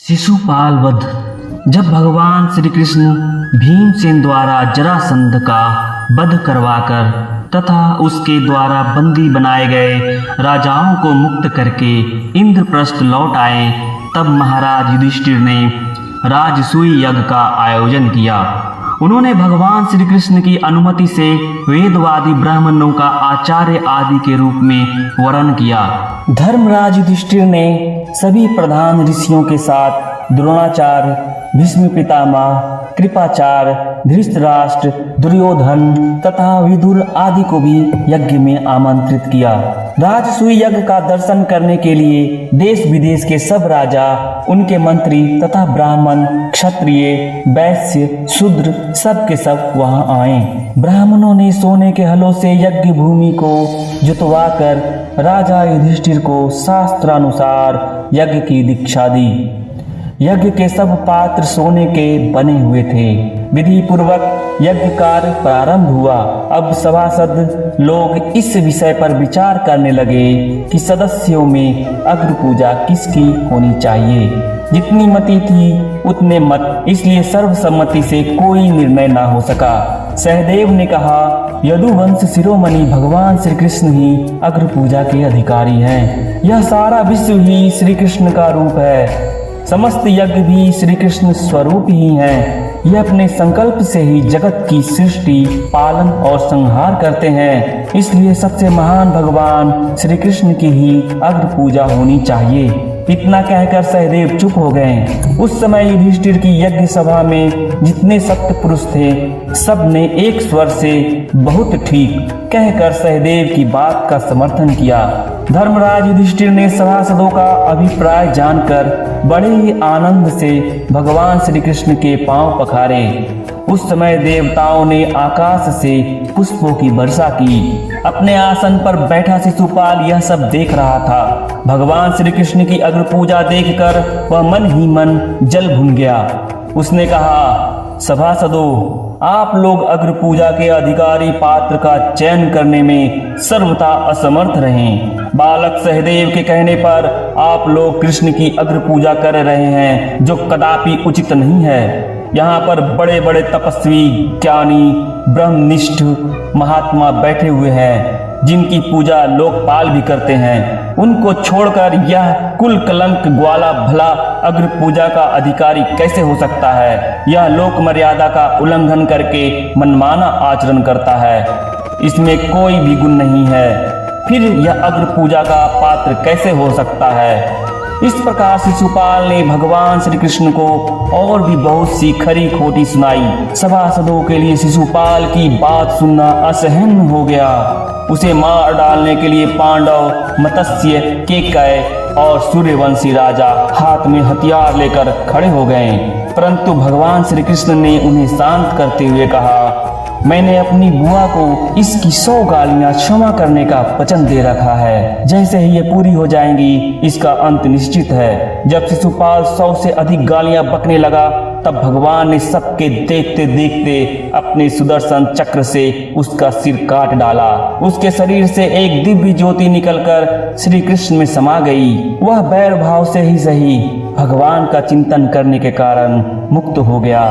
शिशुपाल वध। जब भगवान श्री कृष्ण भीमसेन द्वारा जरासंध का वध करवाकर तथा उसके द्वारा बंदी बनाए गए राजाओं को मुक्त करके इंद्रप्रस्थ लौट आए, तब महाराज युधिष्ठिर ने राजसूय यज्ञ का आयोजन किया। उन्होंने भगवान श्री कृष्ण की अनुमति से वेदवादी ब्राह्मणों का आचार्य आदि के रूप में वर्ण किया। धर्मराज युधिष्ठिर ने सभी प्रधान ऋषियों के साथ द्रोणाचार्य, भीष्म पितामह, कृपाचार्य, धृतराष्ट्र, दुर्योधन तथा विदुर आदि को भी यज्ञ में आमंत्रित किया। राजसूय यज्ञ का दर्शन करने के लिए देश विदेश के सब राजा, उनके मंत्री तथा ब्राह्मण, क्षत्रिय, वैश्य, शूद्र सब के सब वहां आए। ब्राह्मणों ने सोने के हलों से यज्ञ भूमि को जुतवाकर राजा युधिष्ठिर को शास्त्रानुसार यज्ञ की दीक्षा दी। यज्ञ के सब पात्र सोने के बने हुए थे। विधि पूर्वक यज्ञ कार्य प्रारंभ हुआ। अब सभासद लोग इस विषय पर विचार करने लगे कि सदस्यों में अग्र पूजा किसकी होनी चाहिए। जितनी मति थी उतने मत, इसलिए सर्वसम्मति से कोई निर्णय ना हो सका। सहदेव ने कहा, यदुवंश शिरोमणि भगवान श्री कृष्ण ही अग्र पूजा के अधिकारी हैं। यह सारा विश्व ही श्री कृष्ण का रूप है। समस्त यज्ञ भी श्री कृष्ण स्वरूप ही हैं। यह अपने संकल्प से ही जगत की सृष्टि, पालन और संहार करते हैं। इसलिए सबसे महान भगवान श्री कृष्ण की ही अग्र पूजा होनी चाहिए। इतना कहकर सहदेव चुप हो गए। उस समय युधिष्ठिर की यज्ञ सभा में जितने सत्य पुरुष थे, सब ने एक स्वर से बहुत ठीक कहकर सहदेव की बात का समर्थन किया। धर्मराज युधिष्ठिर ने सभासदों का अभिप्राय जानकर बड़े ही आनंद से भगवान श्री कृष्ण के पांव पखारे। उस समय देवताओं ने आकाश से पुष्पों की वर्षा की। अपने आसन पर बैठा शिशुपाल यह सब देख रहा था। भगवान श्री कृष्ण की अग्र पूजा देखकर वह मन ही मन जल भुन गया। उसने कहा, सभासदों, आप लोग अग्र पूजा के अधिकारी पात्र का चयन करने में सर्वथा असमर्थ रहे। बालक सहदेव के कहने पर आप लोग कृष्ण की अग्र पूजा कर रहे हैं, जो कदापि उचित नहीं है। यहाँ पर बड़े बड़े तपस्वी, ज्ञानी, ब्रह्मनिष्ठ महात्मा बैठे हुए हैं, जिनकी पूजा लोकपाल भी करते हैं। उनको छोड़कर यह कुल कलंक ग्वाला भला अग्र पूजा का अधिकारी कैसे हो सकता है। यह लोक मर्यादा का उल्लंघन करके मनमाना आचरण करता है। इसमें कोई भी गुण नहीं है। फिर यह अग्र पूजा का पात्र कैसे हो सकता है। इस प्रकार शिशुपाल ने भगवान श्री कृष्ण को और भी बहुत सी खरी खोटी सुनाई। सभासदों के लिए शिशुपाल की बात सुनना असहन हो गया। उसे मार डालने के लिए पांडव, मत्स्य, केकय और सूर्यवंशी राजा हाथ में हथियार लेकर खड़े हो गए, परंतु भगवान श्री कृष्ण ने उन्हें शांत करते हुए कहा, मैंने अपनी बुआ को इसकी 100 गालियां क्षमा करने का वचन दे रखा है। जैसे ही ये पूरी हो जाएंगी, इसका अंत निश्चित है। जब शिशुपाल 100 से अधिक गालियां बकने लगा, तब भगवान ने सबके देखते देखते अपने सुदर्शन चक्र से उसका सिर काट डाला। उसके शरीर से एक दिव्य ज्योति निकलकर श्री कृष्ण में समा गई। वह बैर भाव से ही सही भगवान का चिंतन करने के कारण मुक्त हो गया।